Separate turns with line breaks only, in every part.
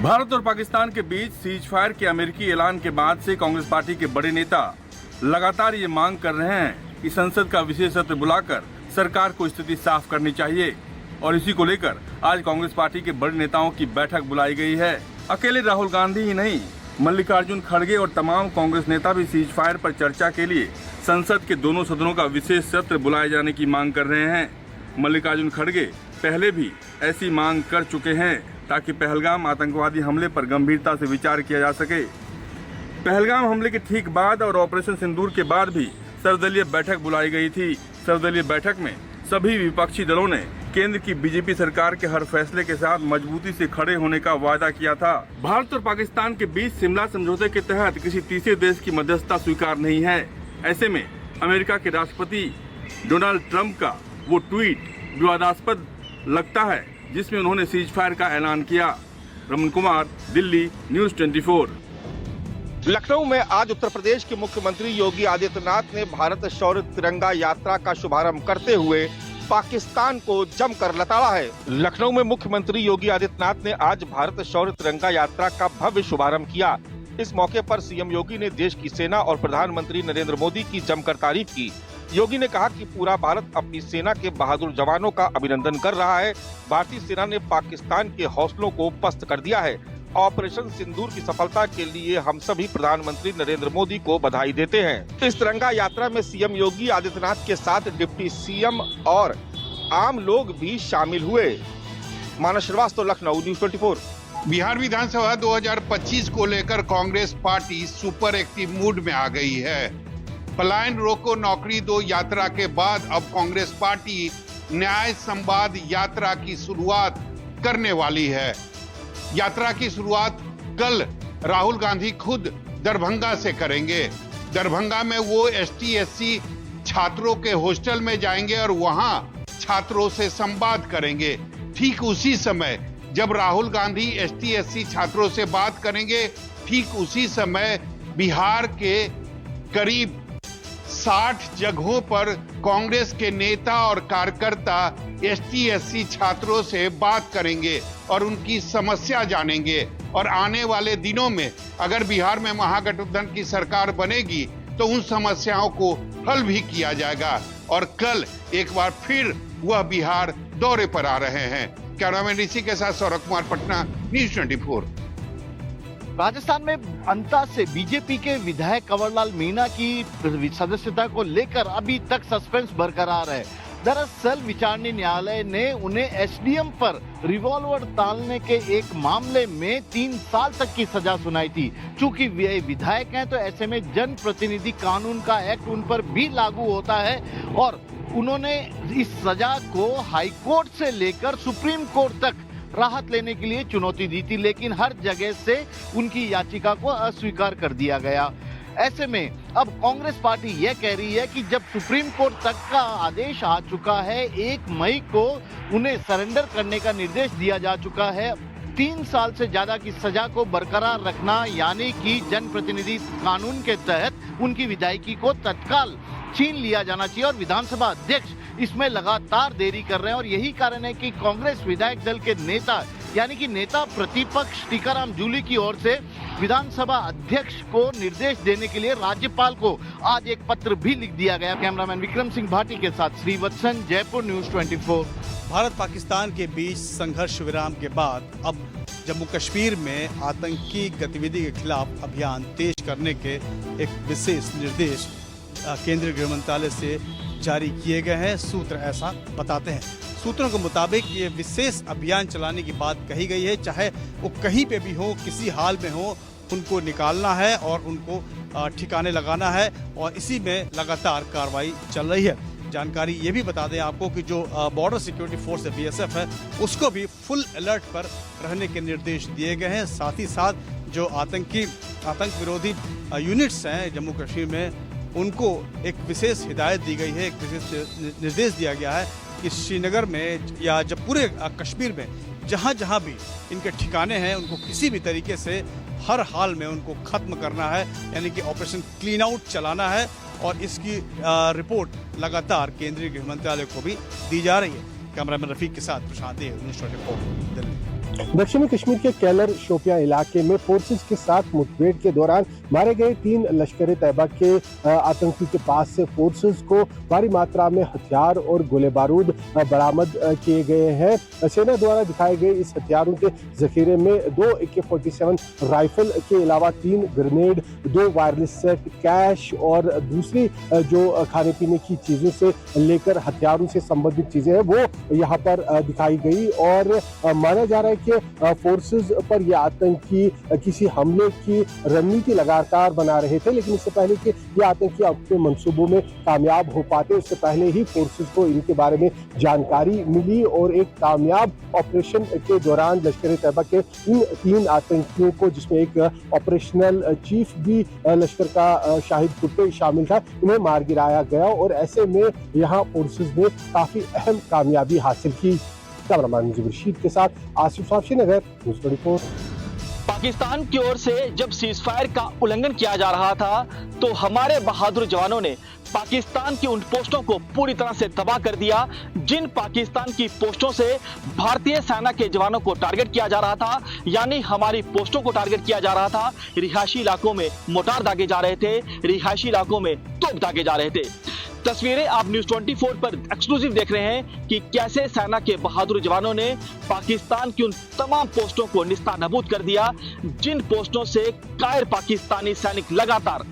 भारत और पाकिस्तान के बीच cease fire के अमेरिकी ऐलान के बाद से कांग्रेस पार्टी के बड़े नेता लगातार ये मांग कर रहे हैं कि संसद का विशेष सत्र बुलाकर सरकार को स्थिति साफ करनी चाहिए और इसी को लेकर आज कांग्रेस पार्टी के बड़े नेताओं की बैठक बुलाई गई है। अकेले राहुल गांधी ही नहीं, मल्लिकार्जुन खड़गे और तमाम कांग्रेस नेता भी सीज फायर पर चर्चा के लिए संसद के दोनों सदनों का विशेष सत्र बुलाए जाने की मांग कर रहे हैं। मल्लिकार्जुन खड़गे पहले भी ऐसी मांग कर चुके हैं ताकि पहलगाम आतंकवादी हमले पर गंभीरता से विचार किया जा सके। पहलगाम हमले के ठीक बाद और ऑपरेशन सिंदूर के बाद भी सर्वदलीय बैठक बुलाई गई थी। सर्वदलीय बैठक में सभी विपक्षी दलों ने केंद्र की बीजेपी सरकार के हर फैसले के साथ मजबूती से खड़े होने का वादा किया था। भारत और पाकिस्तान के बीच शिमला समझौते के तहत किसी तीसरे देश की मध्यस्थता स्वीकार नहीं है। ऐसे में अमेरिका के राष्ट्रपति डोनाल्ड ट्रंप का वो ट्वीट विवादास्पद लगता है जिसमें उन्होंने सीज फायर का ऐलान किया। रमन कुमार, दिल्ली, न्यूज़ 24।
लखनऊ में आज उत्तर प्रदेश के मुख्यमंत्री योगी आदित्यनाथ ने भारत शौर्य तिरंगा यात्रा का शुभारंभ करते हुए पाकिस्तान को जमकर लताड़ा है। लखनऊ में मुख्यमंत्री योगी आदित्यनाथ ने आज भारत शौर्य तिरंगा यात्रा का भव्य शुभारंभ किया। इस मौके पर सीएम योगी ने देश की सेना और प्रधानमंत्री नरेंद्र मोदी की जमकर तारीफ की। योगी ने कहा कि पूरा भारत अपनी सेना के बहादुर जवानों का अभिनंदन कर रहा है। भारतीय सेना ने पाकिस्तान के हौसलों को पस्त कर दिया है। ऑपरेशन सिंदूर की सफलता के लिए हम सभी प्रधानमंत्री नरेंद्र मोदी को बधाई देते हैं। इस तिरंगा यात्रा में सीएम योगी आदित्यनाथ के साथ डिप्टी सीएम और आम लोग भी शामिल हुए। मानस श्रीवास्तव, लखनऊ, न्यूज़ 24।
बिहार विधानसभा 2025 को लेकर Congress party super active mood में आ गई है। पलायन रोको नौकरी दो यात्रा के बाद अब कांग्रेस पार्टी न्याय संवाद यात्रा की शुरुआत करने वाली है। यात्रा की शुरुआत कल राहुल गांधी खुद दरभंगा से करेंगे। दरभंगा में वो ST/SC छात्रों के हॉस्टल में जाएंगे और वहां छात्रों से संवाद करेंगे। ठीक उसी समय जब राहुल गांधी ST/SC छात्रों से बात करेंगे, ठीक उसी समय बिहार के करीब 60 जगहों पर कांग्रेस के नेता और कार्यकर्ता ST/SC छात्रों से बात करेंगे और उनकी समस्या जानेंगे। और आने वाले दिनों में अगर बिहार में महागठबंधन की सरकार बनेगी तो उन समस्याओं को हल भी किया जाएगा। और कल एक बार फिर वह बिहार दौरे पर आ रहे हैं। कैमरामैन ऋषि के साथ सौरभ कुमार, पटना, न्यूज़ 24।
राजस्थान में अंता से बीजेपी के विधायक कंवरलाल मीणा की सदस्यता को लेकर अभी तक सस्पेंस बरकरार है। दरअसल विचारणा न्यायालय ने उन्हें एसडीएम पर रिवॉल्वर डालने के एक मामले में 3 साल तक की सजा सुनाई थी। चूंकि वे विधायक हैं तो ऐसे में जनप्रतिनिधि कानून का एक्ट उन पर भी लागू होता है और उन्होंने इस सजा को हाईकोर्ट से लेकर सुप्रीम कोर्ट तक राहत लेने के लिए चुनौती दी थी, लेकिन हर जगह से उनकी याचिका को अस्वीकार कर दिया गया। ऐसे में अब कांग्रेस पार्टी यह कह रही है कि जब सुप्रीम कोर्ट तक का आदेश आ चुका है, 1 मई को उन्हें सरेंडर करने का निर्देश दिया जा चुका है, 3 साल से ज्यादा की सजा को बरकरार रखना यानी कि जनप्रतिनिधि कानून के तहत उनकी विधायकी को तत्काल छीन लिया जाना चाहिए और विधानसभा अध्यक्ष इसमें लगातार देरी कर रहे हैं। और यही कारण है कि कांग्रेस विधायक दल के नेता यानी कि नेता प्रतिपक्ष टीकाराम जूली की ओर से विधानसभा अध्यक्ष को निर्देश देने के लिए राज्यपाल को आज एक पत्र भी लिख दिया गया। कैमरामैन विक्रम सिंह भाटी के साथ श्रीवत्सन, जयपुर, न्यूज़ 24।
भारत पाकिस्तान के बीच संघर्ष विराम के बाद अब जम्मू कश्मीर में आतंकी गतिविधि के खिलाफ अभियान तेज करने के एक विशेष निर्देश केंद्रीय गृह मंत्रालय से जारी किए गए हैं। सूत्र ऐसा बताते हैं। सूत्रों के मुताबिक ये विशेष अभियान चलाने की बात कही गई है। चाहे वो कहीं पे भी हो, किसी हाल में हो, उनको निकालना है और उनको ठिकाने लगाना है और इसी में लगातार कार्रवाई चल रही है। जानकारी ये भी बता दें आपको कि जो बॉर्डर सिक्योरिटी फोर्स है BSF है, उसको भी फुल अलर्ट पर रहने के निर्देश दिए गए हैं। साथ ही साथ जो आतंक विरोधी यूनिट्स हैं जम्मू कश्मीर में, उनको एक विशेष हिदायत दी गई है, एक विशेष निर्देश दिया गया है कि श्रीनगर में या जब पूरे कश्मीर में जहां भी इनके ठिकाने हैं, उनको किसी भी तरीके से हर हाल में उनको खत्म करना है, यानी कि ऑपरेशन क्लीन आउट चलाना है। और इसकी रिपोर्ट लगातार केंद्रीय गृह मंत्रालय को भी दी जा रही है। कैमरामैन रफीक के साथ प्रशांत देव, न्यूज़ 24, दिल्ली।
दक्षिणी कश्मीर के कैलर शोपियां इलाके में फोर्सेस के साथ मुठभेड़ के दौरान मारे गए 3 लश्कर तैयबा के आतंकी के पास से फोर्सेस को भारी मात्रा में हथियार और गोले बारूद बरामद किए गए हैं। सेना द्वारा दिखाए गए इस हथियारों के जखीरे में 2 AK-47 राइफल के अलावा 3 ग्रेनेड, 2 वायरलेस सेट, कैश और दूसरी जो खाने पीने की चीजों से लेकर हथियारों से संबंधित चीजें हैं वो यहाँ पर दिखाई गई। और माना जा रहा है कि फोर्सेस पर ये आतंकी किसी हमले की रणनीति लगातार बना रहे थे, लेकिन इससे पहले कि ये आतंकी अपने मंसूबों में कामयाब हो पाते उससे पहले ही फोर्सेस को इनके बारे में जानकारी मिली और एक कामयाब ऑपरेशन के दौरान लश्कर तैयबा के इन 3 आतंकियों को, जिसमें एक ऑपरेशनल चीफ भी लश्कर का शाहिद कुट्टे शामिल था, इन्हें मार गिराया गया और ऐसे में यहाँ फोर्सेस ने काफी अहम कामयाबी हासिल की। कैमरामैन मुजीब रशीद के साथ आसिफ साहब, श्रीनगर, न्यूज़ 24।
पाकिस्तान की ओर से जब सीजफायर का उल्लंघन किया जा रहा था तो हमारे बहादुर जवानों ने पाकिस्तान की उन पोस्टों को पूरी तरह से तबाह कर दिया जिन पाकिस्तान की पोस्टों से भारतीय सेना के जवानों को टारगेट किया जा रहा था। यानी हमारी पोस्टों को टारगेट किया जा रहा था, रिहायशी इलाकों में मोटार दागे जा रहे थे, रिहायशी इलाकों में तोप दागे जा रहे थे। तस्वीरें आप न्यूज़ 24 पर एक्सक्लूसिव देख रहे हैं कि कैसे सेना के बहादुर जवानों ने पाकिस्तान की उन तमाम पोस्टों को निस्तानाबूद कर दिया जिन पोस्टों से कायर पाकिस्तानी सैनिक लगातार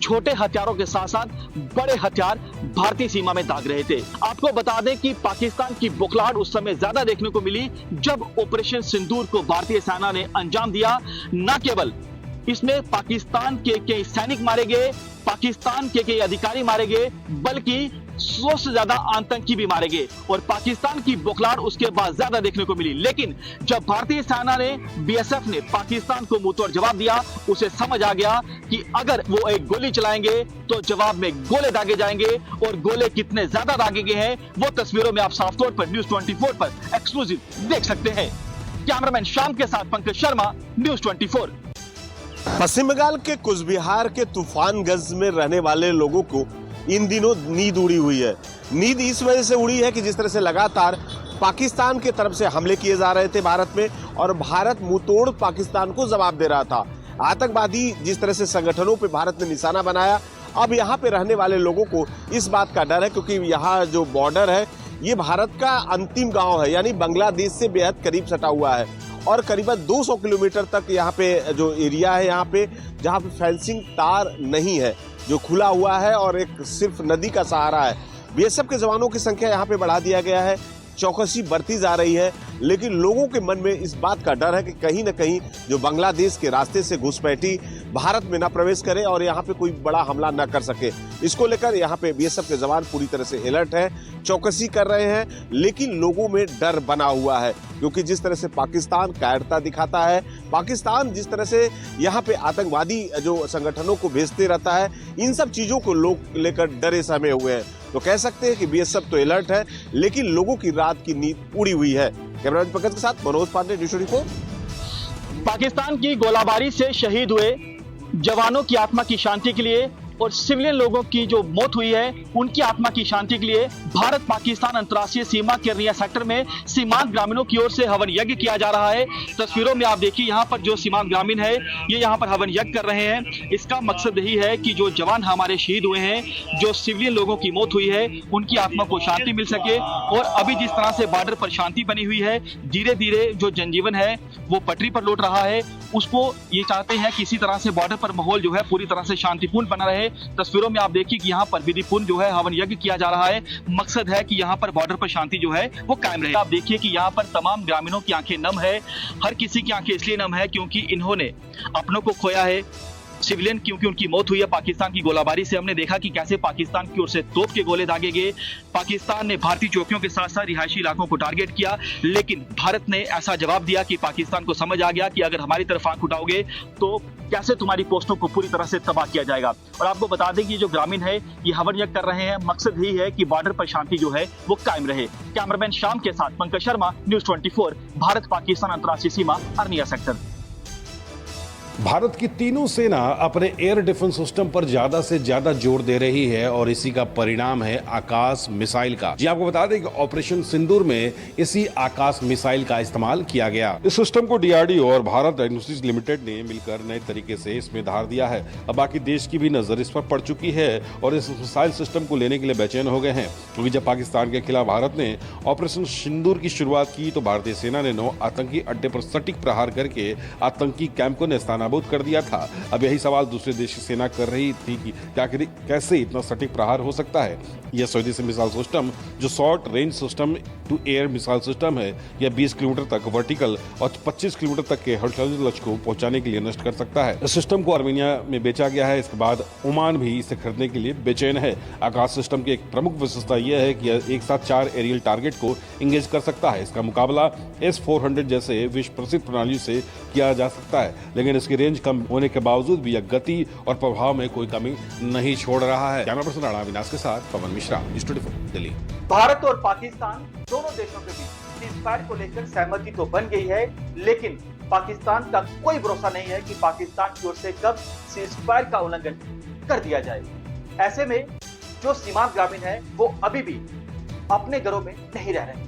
छोटे हथियारों के साथ साथ बड़े हथियार भारतीय सीमा में दाग रहे थे। आपको बता दें कि पाकिस्तान की बौखलाहट उस समय ज्यादा देखने को मिली जब ऑपरेशन सिंदूर को भारतीय सेना ने अंजाम दिया। न केवल इसमें पाकिस्तान के कई सैनिक मारे गए, पाकिस्तान के कई अधिकारी मारे गए, बल्कि 100 से ज्यादा आतंकी भी मारे गए और पाकिस्तान की बौखलाहट उसके बाद ज्यादा देखने को मिली। लेकिन जब भारतीय सेना ने, BSF ने पाकिस्तान को मुंहतोड़ जवाब दिया, उसे समझ आ गया कि अगर वो एक गोली चलाएंगे तो जवाब में गोले दागे जाएंगे और गोले कितने ज्यादा दागे गए हैं वो तस्वीरों में आप साफ तौर पर न्यूज़ 24 पर एक्सक्लूसिव देख सकते हैं। कैमरामैन श्याम के साथ पंकज शर्मा, न्यूज़ 24।
पश्चिम बंगाल के कुचबिहार के तूफानगंज में रहने वाले लोगों को इन दिनों नींद उड़ी हुई है। नींद इस वजह से उड़ी है कि जिस तरह से लगातार पाकिस्तान की तरफ से हमले किए जा रहे थे भारत में और भारत मुंहतोड़ पाकिस्तान को जवाब दे रहा था। आतंकवादी जिस तरह से संगठनों पे भारत ने निशाना बनाया, अब यहाँ पे रहने वाले लोगों को इस बात का डर है क्योंकि यहाँ जो बॉर्डर है ये भारत का अंतिम गाँव है, यानी बांग्लादेश से बेहद करीब सटा हुआ है और करीबन 200 किलोमीटर तक यहाँ पे जो एरिया है यहाँ पे जहाँ पे फेंसिंग तार नहीं है, जो खुला हुआ है और एक सिर्फ नदी का सहारा है। BSF के जवानों की संख्या यहाँ पे बढ़ा दिया गया है, चौकसी बढ़ती जा रही है, लेकिन लोगों के मन में इस बात का डर है कि कहीं न कहीं जो बांग्लादेश के रास्ते से घुसपैठी भारत में न प्रवेश करे और यहाँ पे कोई बड़ा हमला न कर सके। इसको लेकर यहाँ पे BSF के जवान पूरी तरह से अलर्ट है, चौकसी कर रहे हैं, लेकिन लोगों में डर बना हुआ है क्योंकि जिस तरह से पाकिस्तान कायरता दिखाता है, पाकिस्तान जिस तरह से यहाँ पे आतंकवादी जो संगठनों को भेजते रहता है, इन सब चीजों को लोग लेकर डरे सहमे हुए हैं। तो कह सकते हैं कि BSF तो अलर्ट है, लेकिन लोगों की रात की नींद उड़ी हुई है। कैमरामैन पंकज के साथ मनोज पांडे, न्यूज़ 24।
पाकिस्तान की गोलाबारी से शहीद हुए जवानों की आत्मा की शांति के लिए और सिविलियन लोगों की जो मौत हुई है उनकी आत्मा की शांति के लिए भारत पाकिस्तान अंतर्राष्ट्रीय सीमा के रिया सेक्टर में सीमांत ग्रामीणों की ओर से हवन यज्ञ किया जा रहा है। तस्वीरों में आप देखिए यहाँ पर जो सीमांत ग्रामीण है ये यहाँ पर हवन यज्ञ कर रहे हैं। इसका मकसद यही है कि जो जवान हमारे शहीद हुए हैं, जो सिविलियन लोगों की मौत हुई है, उनकी आत्मा को शांति मिल सके। और अभी जिस तरह से बॉर्डर पर शांति बनी हुई है, धीरे धीरे जो जनजीवन है वो पटरी पर लौट रहा है, उसको ये चाहते हैं कि इसी तरह से बॉर्डर पर माहौल जो है पूरी तरह से शांतिपूर्ण बना रहे। तस्वीरों में आप देखिए कि यहाँ पर विधिपूर्ण जो है हवन यज्ञ किया जा रहा है। मकसद है कि यहाँ पर बॉर्डर पर शांति जो है वो कायम रहे। आप देखिए कि यहाँ पर तमाम ग्रामीणों की आंखें नम है। हर किसी की आंखें इसलिए नम है क्योंकि इन्होंने अपनों को खोया है, सिविलियन क्योंकि उनकी मौत हुई है पाकिस्तान की गोलाबारी से। हमने देखा कि कैसे पाकिस्तान की ओर से तोप के गोले दागे गए। पाकिस्तान ने भारतीय चौकियों के साथ साथ रिहायशी इलाकों को टारगेट किया, लेकिन भारत ने ऐसा जवाब दिया कि पाकिस्तान को समझ आ गया कि अगर हमारी तरफ आंख उठाओगे तो कैसे तुम्हारी पोस्टों को पूरी तरह से तबाह किया जाएगा। और आपको बता दें कि जो ग्रामीण है ये हवन यज्ञ कर रहे हैं, मकसद यही है कि बॉर्डर पर शांति जो है वो कायम रहे। कैमरामैन श्याम के साथ पंकज शर्मा, न्यूज़ 24, भारत पाकिस्तान अंतर्राष्ट्रीय सीमा, अरनिया सेक्टर।
भारत की तीनों सेना अपने एयर डिफेंस सिस्टम पर ज्यादा से ज्यादा जोर दे रही है और इसी का परिणाम है आकाश मिसाइल का। जी आपको बता दें कि ऑपरेशन सिंदूर में इसी आकाश मिसाइल का इस्तेमाल किया गया। इस सिस्टम को डीआरडीओ और भारत इंडस्ट्रीज लिमिटेड ने मिलकर नए तरीके से इसमें धार दिया है। अब बाकी देश की भी नजर इस पर पड़ चुकी है और इस मिसाइल सिस्टम को लेने के लिए बेचैन हो गए हैं, क्योंकि जब पाकिस्तान के खिलाफ भारत ने ऑपरेशन सिंदूर की शुरुआत की तो भारतीय सेना ने 9 आतंकी अड्डे पर सटीक प्रहार करके आतंकी कैंप को नेस्तानाबूद कर दिया था। अब यही सवाल दूसरे देश की सेना कर रही थी कि क्या कैसे इतना सटीक प्रहार हो सकता है। यह स्वदेशी मिसाइल सिस्टम जो short range system to air missile system है, यह 20 किलोमीटर तक वर्टिकल और 25 किलोमीटर तक के हॉरिजॉन्टल लक्ष्य को पहुंचाने के लिए नष्ट कर सकता है। इस सिस्टम को आर्मेनिया में बेचा गया है। इसके बाद ओमान भी इसे खरीदने के लिए बेचैन है। आकाश सिस्टम की एक प्रमुख विशेषता यह है कि यह एक साथ 4 एरियल टारगेट को इंगेज कर सकता है। इसका मुकाबला S-400 जैसे विश्व प्रसिद्ध प्रणाली से किया जा सकता है, लेकिन इसकी रेंज कम होने के बावजूद भी यह गति और प्रभाव में कोई कमी नहीं छोड़ रहा है। कैमरा पर्सन राणा अविनाश के साथ पवन मिश्रा, न्यूज़ 24 दिल्ली।
भारत और पाकिस्तान दोनों देशों के बीच सीज़फायर को लेकर सहमति तो बन गई है, लेकिन पाकिस्तान का कोई भरोसा नहीं है कि पाकिस्तान की ओर से कब सीज़फायर का उल्लंघन कर दिया जाए। ऐसे में जो सीमांत ग्रामीण है वो अभी भी अपने घरों में नहीं रह रहे।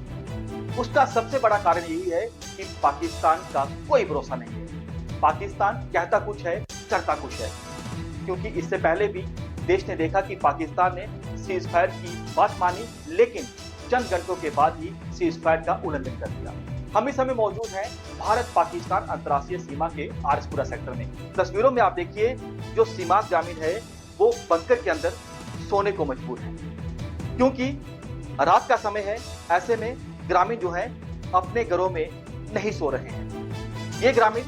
उसका सबसे बड़ा कारण यही है कि पाकिस्तान का कोई भरोसा नहीं है। पाकिस्तान कहता कुछ है, करता कुछ है, क्योंकि इससे पहले भी देश ने देखा कि पाकिस्तान ने सीज़फायर की बात मानी, लेकिन चंद घंटों के बाद ही सीज़फायर का उल्लंघन कर दिया। हम इस समय मौजूद हैं भारत पाकिस्तान अंतर्राष्ट्रीय सीमा के आरएसपुरा सेक्टर में। तस्वीरों में आप देखिए, जो सीमांत ग्रामीण है वो बंकर के अंदर सोने को मजबूर है, क्योंकि रात का समय है। ऐसे में ग्रामीण जो है अपने घरों में नहीं सो रहे हैं। ये ग्रामीण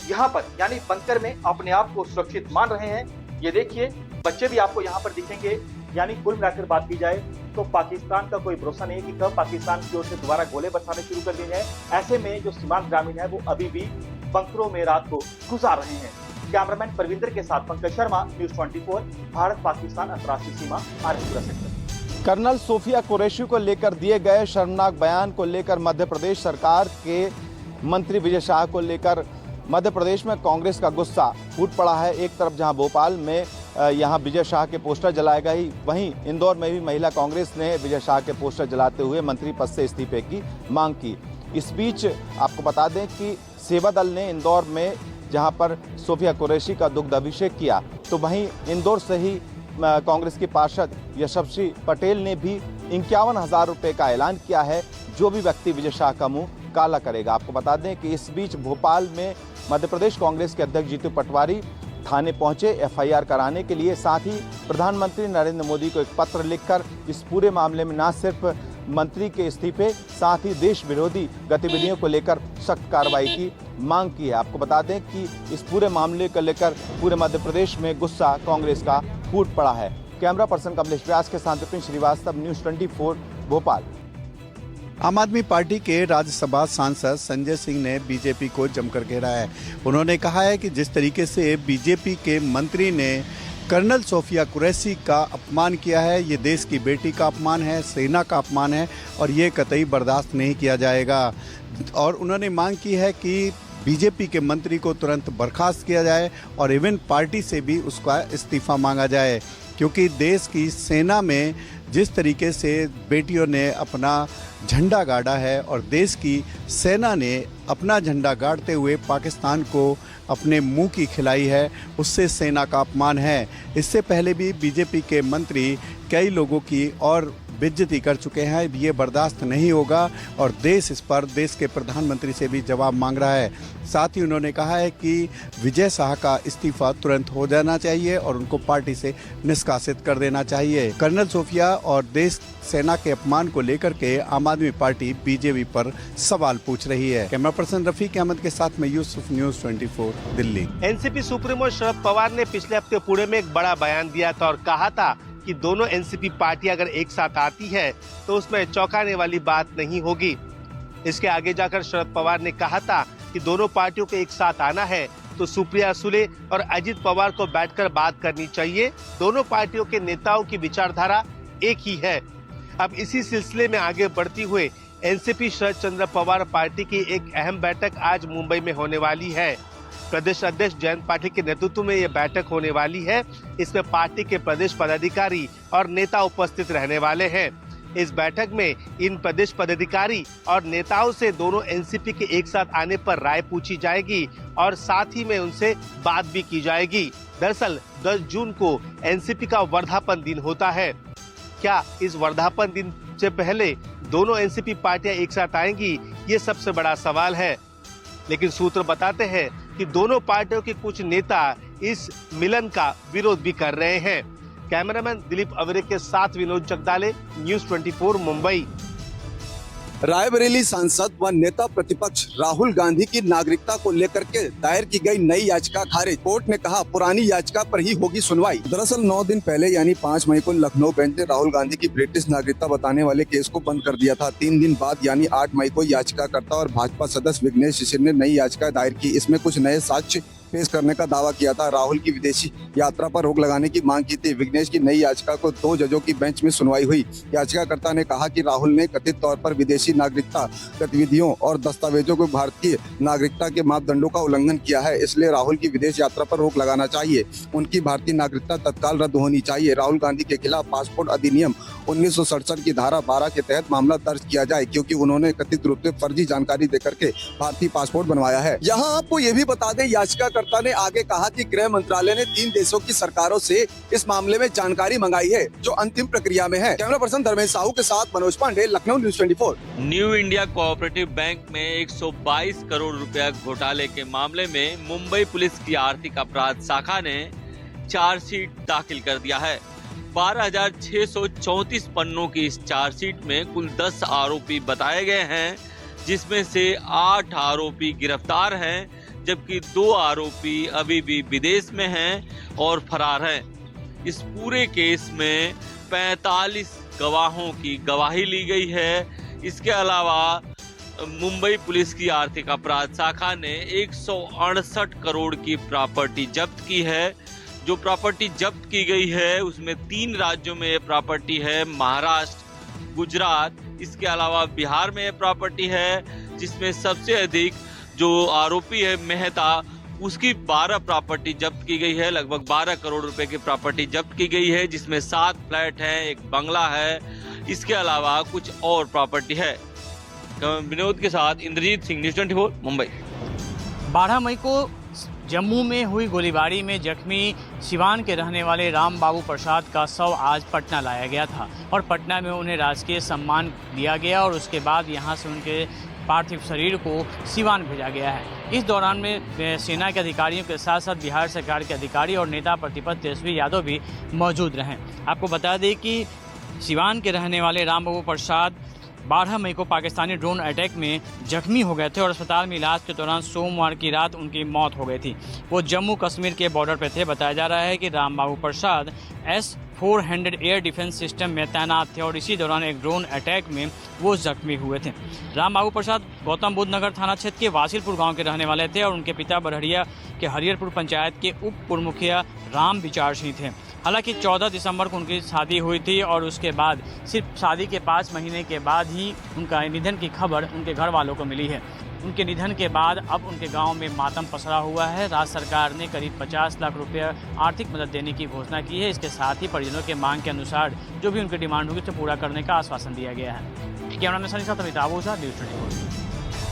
यहाँ पर यानी बंकर में अपने आप को सुरक्षित मान रहे हैं। ये देखिए, बच्चे भी आपको यहाँ पर दिखेंगे। यानी कुल मिलाकर बात की जाए तो पाकिस्तान का कोई भरोसा नहीं कि कब पाकिस्तान की ओर से दोबारा गोले बरसाने शुरू कर दिए हैं। ऐसे में जो सीमांत ग्रामीण है वो अभी भी बंकरों में रात को गुजार रहे हैं। कैमरामैन परविंदर के साथ पंकज शर्मा, न्यूज़ 24, भारत पाकिस्तान अंतर्राष्ट्रीय सीमा आरएसपुरा सेक्टर।
कर्नल सोफिया कुरैशी को लेकर दिए गए शर्मनाक बयान को लेकर मध्य प्रदेश सरकार के मंत्री विजय शाह को लेकर मध्य प्रदेश में कांग्रेस का गुस्सा फूट पड़ा है। एक तरफ जहां भोपाल में यहां विजय शाह के पोस्टर जलाए गए, वहीं इंदौर में भी महिला कांग्रेस ने विजय शाह के पोस्टर जलाते हुए मंत्री पद से इस्तीफे की मांग की। इस बीच आपको बता दें कि सेवा दल ने इंदौर में जहां पर सोफिया कुरैशी का दुग्ध अभिषेक किया, तो वहीं इंदौर से ही कांग्रेस की पार्षद यशस्वी पटेल ने भी 51,000 रुपये का ऐलान किया है, जो भी व्यक्ति विजय शाह का मुंह काला करेगा। आपको बता दें कि इस बीच भोपाल में मध्य प्रदेश कांग्रेस के अध्यक्ष जीतू पटवारी थाने पहुंचे एफआईआर कराने के लिए। साथ ही प्रधानमंत्री नरेंद्र मोदी को एक पत्र लिखकर इस पूरे मामले में न सिर्फ मंत्री के इस्तीफे, साथ ही देश विरोधी गतिविधियों को लेकर सख्त कार्रवाई की मांग की है। आपको बता दें कि इस पूरे मामले को लेकर पूरे मध्य प्रदेश में गुस्सा कांग्रेस का फूट पड़ा है। कैमरा पर्सन कमलेश व्यास के साथ विपिन श्रीवास्तव, न्यूज़ 24 भोपाल।
आम आदमी पार्टी के राज्यसभा सांसद संजय सिंह ने बीजेपी को जमकर घेरा है। उन्होंने कहा है कि जिस तरीके से बीजेपी के मंत्री ने कर्नल सोफिया कुरैशी का अपमान किया है, ये देश की बेटी का अपमान है, सेना का अपमान है और ये कतई बर्दाश्त नहीं किया जाएगा। और उन्होंने मांग की है कि बीजेपी के मंत्री को तुरंत बर्खास्त किया जाए और इवन पार्टी से भी उसका इस्तीफा मांगा जाए, क्योंकि देश की सेना में जिस तरीके से बेटियों ने अपना झंडा गाड़ा है और देश की सेना ने अपना झंडा गाड़ते हुए पाकिस्तान को अपने मुंह की खिलाई है, उससे सेना का अपमान है। इससे पहले भी बीजेपी के मंत्री कई लोगों की और बेइज्जती कर चुके हैं। ये बर्दाश्त नहीं होगा और देश इस पर देश के प्रधानमंत्री से भी जवाब मांग रहा है। साथ ही उन्होंने कहा है कि विजय शाह का इस्तीफा तुरंत हो जाना चाहिए और उनको पार्टी से निष्कासित कर देना चाहिए। कर्नल सोफिया और देश सेना के अपमान को लेकर के आम आदमी पार्टी बीजेपी पर सवाल पूछ रही है। कैमरा पर्सन रफीक अहमद के साथ मैं Yusuf, news 24 Delhi.
NCP supremo Sharad Pawar ने पिछले हफ्ते पुणे में एक बड़ा बयान दिया था और कहा था कि दोनों एनसीपी पार्टी अगर एक साथ आती है तो उसमें चौंकाने वाली बात नहीं होगी। इसके आगे जाकर शरद पवार ने कहा था कि दोनों पार्टियों को एक साथ आना है तो सुप्रिया सुले और अजित पवार को बैठकर बात करनी चाहिए। दोनों पार्टियों के नेताओं की विचारधारा एक ही है। अब इसी सिलसिले में आगे बढ़ती हुए एनसीपी शरद चंद्र पवार पार्टी की एक अहम बैठक आज मुंबई में होने वाली है। प्रदेश अध्यक्ष जयंत पाटिल के नेतृत्व में ये बैठक होने वाली है। इसमें पार्टी के प्रदेश पदाधिकारी और नेता उपस्थित रहने वाले हैं। इस बैठक में इन प्रदेश पदाधिकारी और नेताओं से दोनों एनसीपी के एक साथ आने पर राय पूछी जाएगी और साथ ही में उनसे बात भी की जाएगी। दरअसल 10 जून को एनसीपी का वर्धापन दिन होता है। क्या इस वर्धापन दिन से पहले दोनों एनसीपी पार्टियां एक साथ आएंगी, ये सबसे बड़ा सवाल है। लेकिन सूत्र बताते हैं कि दोनों पार्टियों के कुछ नेता इस मिलन का विरोध भी कर रहे हैं। कैमरामैन दिलीप अवेरे के साथ विनोद जगदाले, न्यूज़ 24 मुंबई।
रायबरेली सांसद व नेता प्रतिपक्ष राहुल गांधी की नागरिकता को लेकर के दायर की गई नई याचिका खारिज। कोर्ट ने कहा पुरानी याचिका पर ही होगी सुनवाई। दरअसल 9 दिन पहले यानी 5 मई को लखनऊ बेंच ने राहुल गांधी की ब्रिटिश नागरिकता बताने वाले केस को बंद कर दिया था। 3 दिन बाद यानी 8 मई को याचिकाकर्ता और भाजपा सदस्य विघ्नेश शिशिर ने नई याचिका दायर की। इसमें कुछ नए साक्ष्य पेश करने का दावा किया था। राहुल की विदेशी यात्रा पर रोक लगाने की मांग की थी। विघ्नेश की नई याचिका को 2 जजों की बेंच में सुनवाई हुई। याचिकाकर्ता ने कहा कि राहुल ने कथित तौर पर विदेशी नागरिकता गतिविधियों और दस्तावेजों को भारतीय नागरिकता के मापदंडों का उल्लंघन किया है, इसलिए राहुल की विदेश यात्रा पर रोक लगाना चाहिए। उनकी भारतीय नागरिकता तत्काल रद्द होनी चाहिए। राहुल गांधी के खिलाफ पासपोर्ट अधिनियम 1967 की धारा 12 के तहत मामला दर्ज किया जाए, क्योंकि उन्होंने कथित रूप से फर्जी जानकारी देकर के भारतीय पासपोर्ट बनवाया है। यहाँ आपको ये भी बता दें, याचिकाकर्ता ने आगे कहा कि गृह मंत्रालय ने 3 देशों की सरकारों से इस मामले में जानकारी मंगाई है, जो अंतिम प्रक्रिया में है। कैमरा पर्सन धर्मेश साहू के साथ Manoj Pandey, Lucknow, news 24।
New India cooperative bank में 122 करोड़ रुपया घोटाले के मामले में मुंबई पुलिस की आर्थिक अपराध शाखा ने चार्जशीट दाखिल कर दिया है। 12,634 पन्नों की इस चार्जशीट में कुल 10 आरोपी बताए गए हैं, जिसमें से 8 आरोपी गिरफ्तार हैं, जबकि 2 आरोपी अभी भी विदेश में हैं और फरार हैं। इस पूरे केस में 45 गवाहों की गवाही ली गई है। इसके अलावा मुंबई पुलिस की आर्थिक अपराध शाखा ने 168 करोड़ की प्रॉपर्टी जब्त की है। जो प्रॉपर्टी जब्त की गई है उसमें 3 राज्यों में ये प्रॉपर्टी है, महाराष्ट्र, गुजरात, इसके अलावा बिहार में ये प्रॉपर्टी है, जिसमें सबसे अधिक जो आरोपी है मेहता, उसकी 12 प्रॉपर्टी जब्त की गई है। लगभग 12 करोड़ रुपए की प्रॉपर्टी जब्त की गई है, जिसमें 7 फ्लैट हैं, एक बंगला है, इसके अलावा कुछ और प्रॉपर्टी है। विनोद के साथ इंद्रजीत सिंह, न्यूज़ 24 मुंबई।
12 मई को जम्मू में हुई गोलीबारी में जख्मी सिवान के रहने वाले राम बाबू प्रसाद का शव आज पटना लाया गया था और पटना में उन्हें राजकीय सम्मान दिया गया और उसके बाद यहां से उनके पार्थिव शरीर को सिवान भेजा गया है। इस दौरान में सेना के अधिकारियों के साथ साथ बिहार सरकार के अधिकारी और नेता प्रतिपक्ष तेजस्वी यादव भी मौजूद रहे। आपको बता दें कि सिवान के रहने वाले राम बाबू प्रसाद 12 मई को पाकिस्तानी ड्रोन अटैक में जख्मी हो गए थे और अस्पताल में इलाज के दौरान सोमवार की रात उनकी मौत हो गई थी। वो जम्मू कश्मीर के बॉर्डर पर थे। बताया जा रहा है कि राम बाबू प्रसाद S-400 एयर डिफेंस सिस्टम में तैनात थे और इसी दौरान एक ड्रोन अटैक में वो जख्मी हुए थे। राम बाबू प्रसाद गौतम बुद्ध नगर थाना क्षेत्र के वासिलपुर गांव के रहने वाले थे और उनके पिता बरहड़िया के हरिहरपुर पंचायत के उप पूर्व मुखिया राम विचार सिंह थे। हालांकि 14 दिसंबर को उनकी शादी हुई थी और उसके बाद सिर्फ शादी के 5 महीने के बाद ही उनका निधन की खबर उनके घर वालों को मिली है। उनके निधन के बाद अब उनके गांव में मातम पसरा हुआ है। राज्य सरकार ने करीब 50 लाख रुपये आर्थिक मदद देने की घोषणा की है। इसके साथ ही परिजनों के मांग के अनुसार जो भी उनकी डिमांड होगी उसे पूरा करने का आश्वासन दिया गया है। कैमरामैन सनी साथ अमिताभ ओझा, न्यूज़ 24।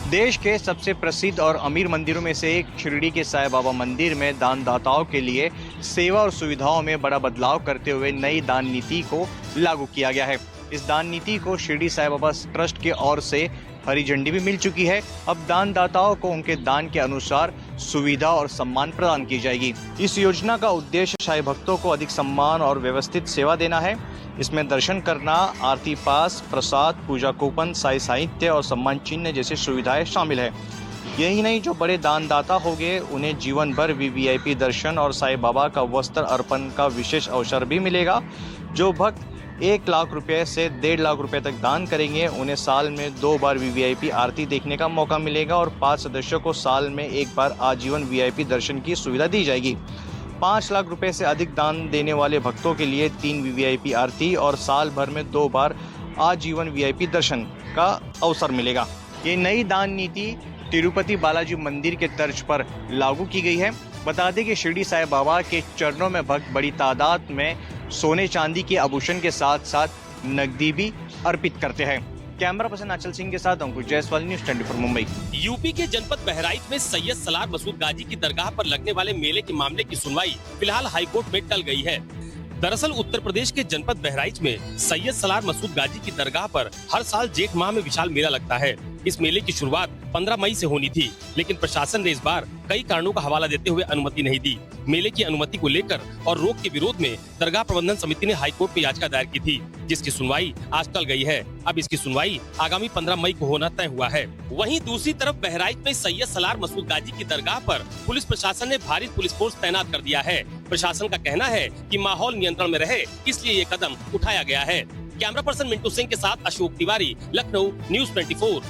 देश के सबसे प्रसिद्ध और अमीर मंदिरों में से एक शिरडी के साईं बाबा मंदिर में दानदाताओं के लिए सेवा और सुविधाओं में बड़ा बदलाव करते हुए नई दान नीति को लागू किया गया है। इस दान नीति को शिरडी साईं बाबा ट्रस्ट की ओर से हरी झंडी भी मिल चुकी है। अब दानदाताओं को उनके दान के अनुसार सुविधा और सम्मान प्रदान की जाएगी। इस योजना का उद्देश्य साईं भक्तों को अधिक सम्मान और व्यवस्थित सेवा देना है। इसमें दर्शन करना, आरती पास, प्रसाद, पूजा कूपन, साई साहित्य और सम्मान चिन्ह जैसी सुविधाएं शामिल है। यही नहीं, जो बड़े दानदाता होंगे उन्हें जीवन भर वीवीआईपी दर्शन और साईं बाबा का वस्त्र अर्पण का विशेष अवसर भी मिलेगा। जो भक्त 1 लाख रुपए से 1.5 लाख रुपए तक दान करेंगे उन्हें साल में 2 बार वीवीआईपी आरती देखने का मौका मिलेगा और 5 सदस्यों को साल में 1 बार आजीवन वीआईपी दर्शन की सुविधा दी जाएगी। 5 लाख रुपए से अधिक दान देने वाले भक्तों के लिए 3 वीवीआईपी आरती और साल भर में 2 बार आजीवन वीआईपी दर्शन का अवसर मिलेगा। ये नई दान नीति तिरुपति बालाजी मंदिर के तर्ज पर लागू की गई है। बता दें कि शिरडी साईं बाबा के चरणों में भक्त बड़ी तादाद में सोने चांदी के आभूषण के साथ साथ नकदी भी अर्पित करते हैं। कैमरा पर्सन आंचल सिंह के साथ अंकुश जायसवाल, न्यूज़ 24 मुंबई।
यूपी के जनपद बहराइच में सैयद सलार मसूद गाजी की दरगाह पर लगने वाले मेले के मामले की सुनवाई फिलहाल हाईकोर्ट में टल गई है। दरअसल उत्तर प्रदेश के जनपद बहराइच में सैयद सलार मसूद गाजी की दरगाह पर हर साल जेठ माह में विशाल मेला लगता है। इस मेले की शुरुआत 15 मई से होनी थी, लेकिन प्रशासन ने इस बार कई कारणों का हवाला देते हुए अनुमति नहीं दी। मेले की अनुमति को लेकर और रोक के विरोध में दरगाह प्रबंधन समिति ने हाईकोर्ट में याचिका दायर की थी, जिसकी सुनवाई आज टल गई है। अब इसकी सुनवाई आगामी 15 मई को होना तय हुआ है। वहीं दूसरी तरफ बहराइच में सैयद सलार मसूद गाजी की दरगाह पर पुलिस प्रशासन ने भारी पुलिस फोर्स तैनात कर दिया है। प्रशासन का कहना है कि माहौल नियंत्रण में रहे, इसलिए ये कदम उठाया गया है। कैमरा पर्सन मिंटू सिंह के साथ अशोक तिवारी, लखनऊ, न्यूज़ 24।